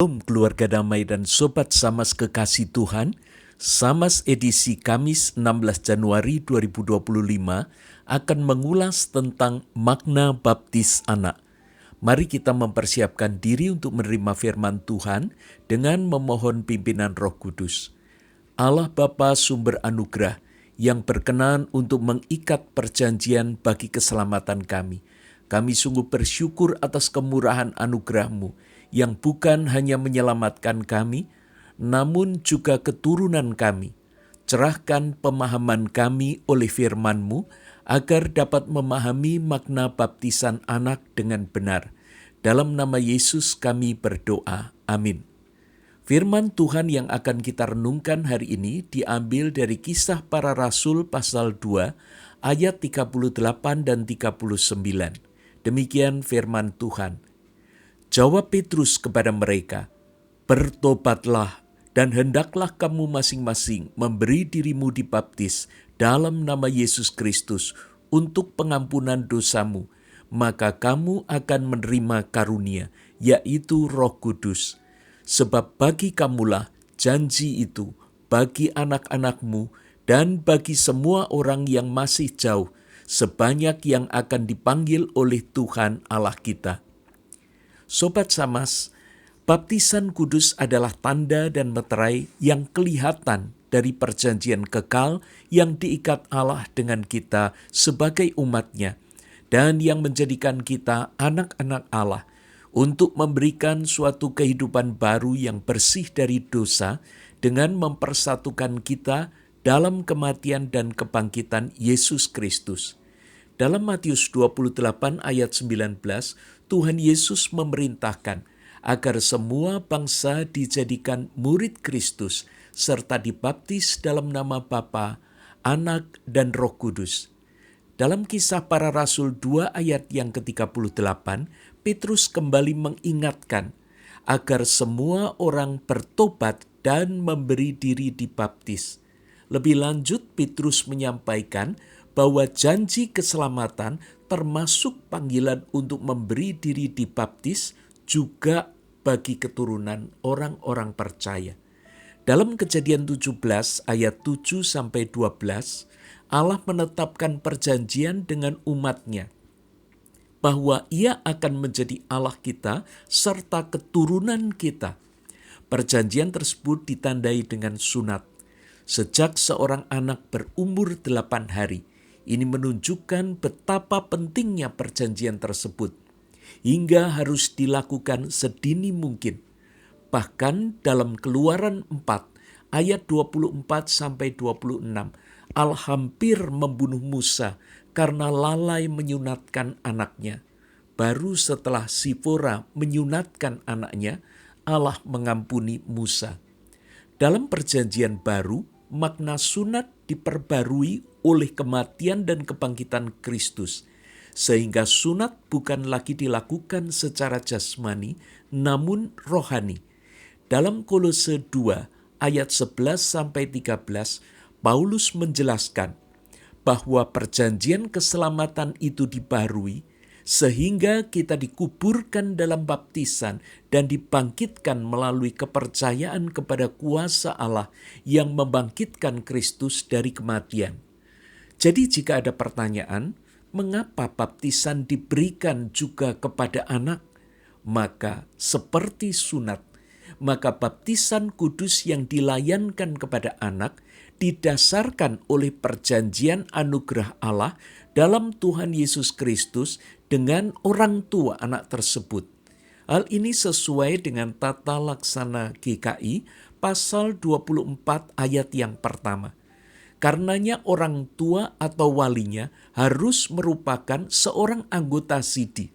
Shalom keluarga damai dan sobat Samas kekasih Tuhan. Samas edisi Kamis 16 Januari 2025 akan mengulas tentang makna baptis anak. Mari kita mempersiapkan diri untuk menerima firman Tuhan dengan memohon pimpinan Roh Kudus. Allah Bapa sumber anugerah yang berkenan untuk mengikat perjanjian bagi keselamatan kami. Kami sungguh bersyukur atas kemurahan anugerah-Mu yang bukan hanya menyelamatkan kami, namun juga keturunan kami. Cerahkan pemahaman kami oleh firman-Mu, agar dapat memahami makna baptisan anak dengan benar. Dalam nama Yesus kami berdoa. Amin. Firman Tuhan yang akan kita renungkan hari ini diambil dari Kisah Para Rasul pasal 2 ayat 38 dan 39. Demikian firman Tuhan. Jawab Petrus kepada mereka, "Bertobatlah dan hendaklah kamu masing-masing memberi dirimu dibaptis dalam nama Yesus Kristus untuk pengampunan dosamu, maka kamu akan menerima karunia, yaitu Roh Kudus. Sebab bagi kamulah janji itu, bagi anak-anakmu dan bagi semua orang yang masih jauh, sebanyak yang akan dipanggil oleh Tuhan Allah kita." Sobat Samas, baptisan kudus adalah tanda dan meterai yang kelihatan dari perjanjian kekal yang diikat Allah dengan kita sebagai umat-Nya dan yang menjadikan kita anak-anak Allah untuk memberikan suatu kehidupan baru yang bersih dari dosa dengan mempersatukan kita dalam kematian dan kebangkitan Yesus Kristus. Dalam Matius 28 ayat 19, Tuhan Yesus memerintahkan agar semua bangsa dijadikan murid Kristus serta dibaptis dalam nama Bapa, Anak, dan Roh Kudus. Dalam Kisah Para Rasul 2 ayat yang ke-38, Petrus kembali mengingatkan agar semua orang bertobat dan memberi diri dibaptis. Lebih lanjut, Petrus menyampaikan bahwa janji keselamatan termasuk panggilan untuk memberi diri dibaptis juga bagi keturunan orang-orang percaya. Dalam Kejadian 17 ayat 7-12, Allah menetapkan perjanjian dengan umat-Nya bahwa Ia akan menjadi Allah kita serta keturunan kita. Perjanjian tersebut ditandai dengan sunat. Sejak seorang anak berumur 8 hari, ini menunjukkan betapa pentingnya perjanjian tersebut, hingga harus dilakukan sedini mungkin. Bahkan dalam Keluaran 4 ayat 24-26, Allah hampir membunuh Musa karena lalai menyunatkan anaknya. Baru setelah Sipora menyunatkan anaknya, Allah mengampuni Musa. Dalam perjanjian baru, makna sunat diperbarui oleh kematian dan kebangkitan Kristus, sehingga sunat bukan lagi dilakukan secara jasmani, namun rohani. Dalam Kolose 2 ayat 11-13, Paulus menjelaskan bahwa perjanjian keselamatan itu dibarui sehingga kita dikuburkan dalam baptisan dan dibangkitkan melalui kepercayaan kepada kuasa Allah yang membangkitkan Kristus dari kematian. Jadi jika ada pertanyaan, mengapa baptisan diberikan juga kepada anak? Maka seperti sunat, maka baptisan kudus yang dilayankan kepada anak didasarkan oleh perjanjian anugerah Allah dalam Tuhan Yesus Kristus dengan orang tua anak tersebut. Hal ini sesuai dengan tata laksana GKI pasal 24 ayat yang pertama. Karenanya orang tua atau walinya harus merupakan seorang anggota sidi.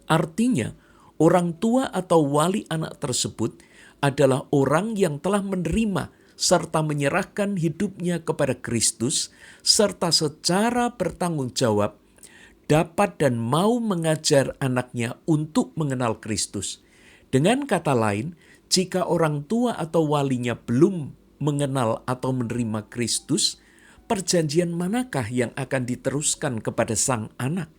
Artinya, orang tua atau wali anak tersebut adalah orang yang telah menerima serta menyerahkan hidupnya kepada Kristus, serta secara bertanggung jawab dapat dan mau mengajar anaknya untuk mengenal Kristus. Dengan kata lain, jika orang tua atau walinya belum mengenal atau menerima Kristus, perjanjian manakah yang akan diteruskan kepada sang anak?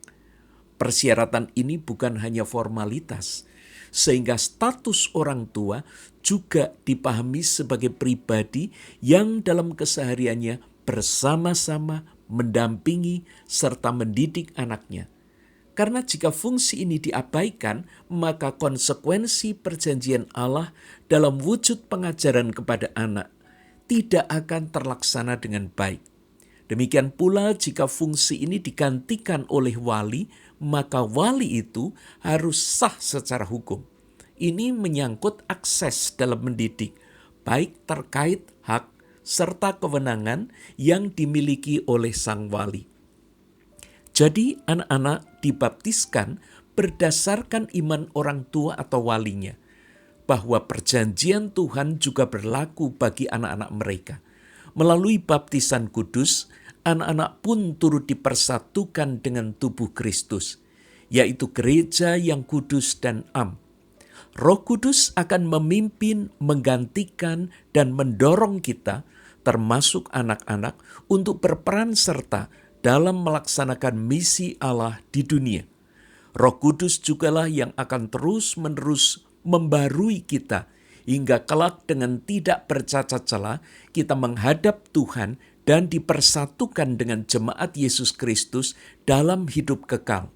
Persyaratan ini bukan hanya formalitas. sehingga status orang tua juga dipahami sebagai pribadi yang dalam kesehariannya bersama-sama mendampingi serta mendidik anaknya. Karena jika fungsi ini diabaikan, maka konsekuensi perjanjian Allah dalam wujud pengajaran kepada anak tidak akan terlaksana dengan baik. Demikian pula jika fungsi ini digantikan oleh wali, maka wali itu harus sah secara hukum. Ini menyangkut akses dalam mendidik, baik terkait hak serta kewenangan yang dimiliki oleh sang wali. Jadi anak-anak dibaptiskan berdasarkan iman orang tua atau walinya, bahwa perjanjian Tuhan juga berlaku bagi anak-anak mereka. Melalui baptisan kudus, anak-anak pun turut dipersatukan dengan tubuh Kristus, yaitu gereja yang kudus dan am. Roh Kudus akan memimpin, menggantikan, dan mendorong kita, termasuk anak-anak, untuk berperan serta dalam melaksanakan misi Allah di dunia. Roh Kudus jugalah yang akan terus-menerus membarui kita, hingga kelak dengan tidak bercacat celah kita menghadap Tuhan dan dipersatukan dengan jemaat Yesus Kristus dalam hidup kekal.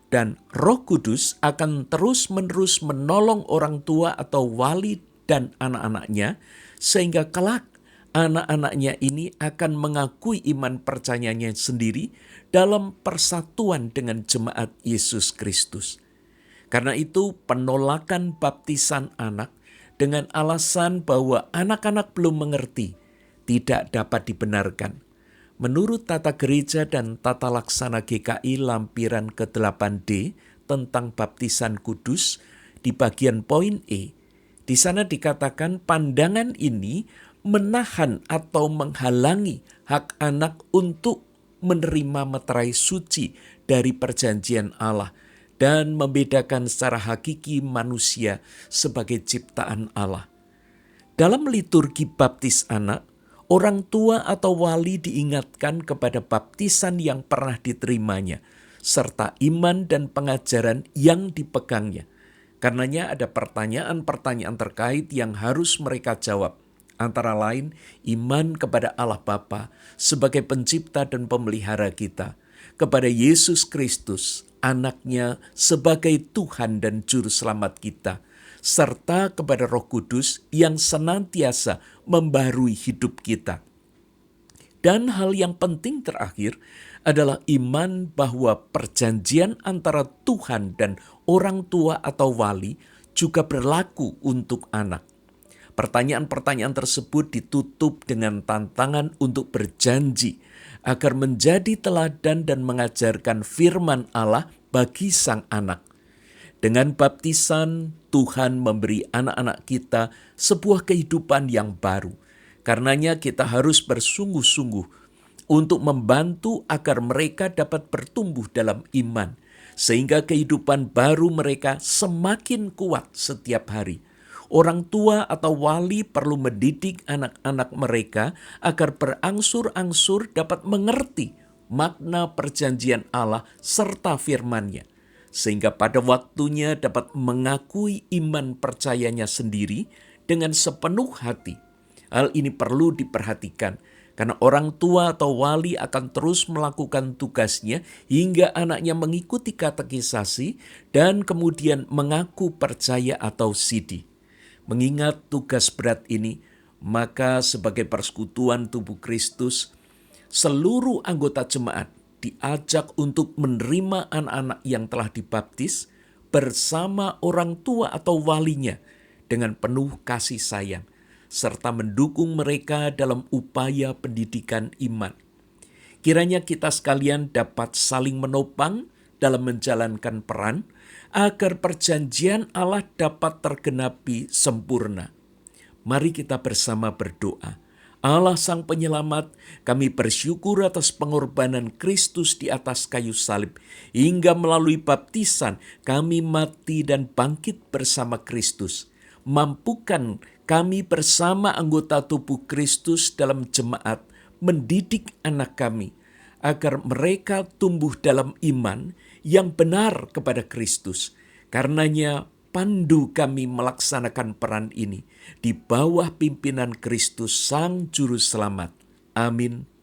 Dan Roh Kudus akan terus-menerus menolong orang tua atau wali dan anak-anaknya, sehingga kelak anak-anaknya ini akan mengakui iman percayanya sendiri dalam persatuan dengan jemaat Yesus Kristus. Karena itu penolakan baptisan anak dengan alasan bahwa anak-anak belum mengerti tidak dapat dibenarkan. Menurut tata gereja dan tata laksana GKI lampiran ke-8D tentang baptisan kudus di bagian poin E, di sana dikatakan pandangan ini menahan atau menghalangi hak anak untuk menerima meterai suci dari perjanjian Allah dan membedakan secara hakiki manusia sebagai ciptaan Allah. Dalam liturgi baptis anak, orang tua atau wali diingatkan kepada baptisan yang pernah diterimanya, serta iman dan pengajaran yang dipegangnya. Karenanya ada pertanyaan-pertanyaan terkait yang harus mereka jawab, antara lain iman kepada Allah Bapa sebagai pencipta dan pemelihara kita, kepada Yesus Kristus, anaknya sebagai Tuhan dan Juru Selamat kita, serta kepada Roh Kudus yang senantiasa membarui hidup kita. Dan hal yang penting terakhir adalah iman bahwa perjanjian antara Tuhan dan orang tua atau wali juga berlaku untuk anak. Pertanyaan-pertanyaan tersebut ditutup dengan tantangan untuk berjanji agar menjadi teladan dan mengajarkan firman Allah bagi sang anak. Dengan baptisan, Tuhan memberi anak-anak kita sebuah kehidupan yang baru. Karenanya kita harus bersungguh-sungguh untuk membantu agar mereka dapat bertumbuh dalam iman, sehingga kehidupan baru mereka semakin kuat setiap hari. Orang tua atau wali perlu mendidik anak-anak mereka agar berangsur-angsur dapat mengerti makna perjanjian Allah serta firman-Nya, sehingga pada waktunya dapat mengakui iman percayanya sendiri dengan sepenuh hati. Hal ini perlu diperhatikan, karena orang tua atau wali akan terus melakukan tugasnya hingga anaknya mengikuti katekisasi dan kemudian mengaku percaya atau sidi. Mengingat tugas berat ini, maka sebagai persekutuan tubuh Kristus, seluruh anggota jemaat diajak untuk menerima anak-anak yang telah dibaptis bersama orang tua atau walinya dengan penuh kasih sayang, serta mendukung mereka dalam upaya pendidikan iman. Kiranya kita sekalian dapat saling menopang dalam menjalankan peran agar perjanjian Allah dapat tergenapi sempurna. Mari kita bersama berdoa. Allah Sang Penyelamat, kami bersyukur atas pengorbanan Kristus di atas kayu salib, hingga melalui baptisan kami mati dan bangkit bersama Kristus. Mampukan kami bersama anggota tubuh Kristus dalam jemaat mendidik anak kami, agar mereka tumbuh dalam iman yang benar kepada Kristus. Karenanya pandu kami melaksanakan peran ini di bawah pimpinan Kristus Sang Juru Selamat. Amin.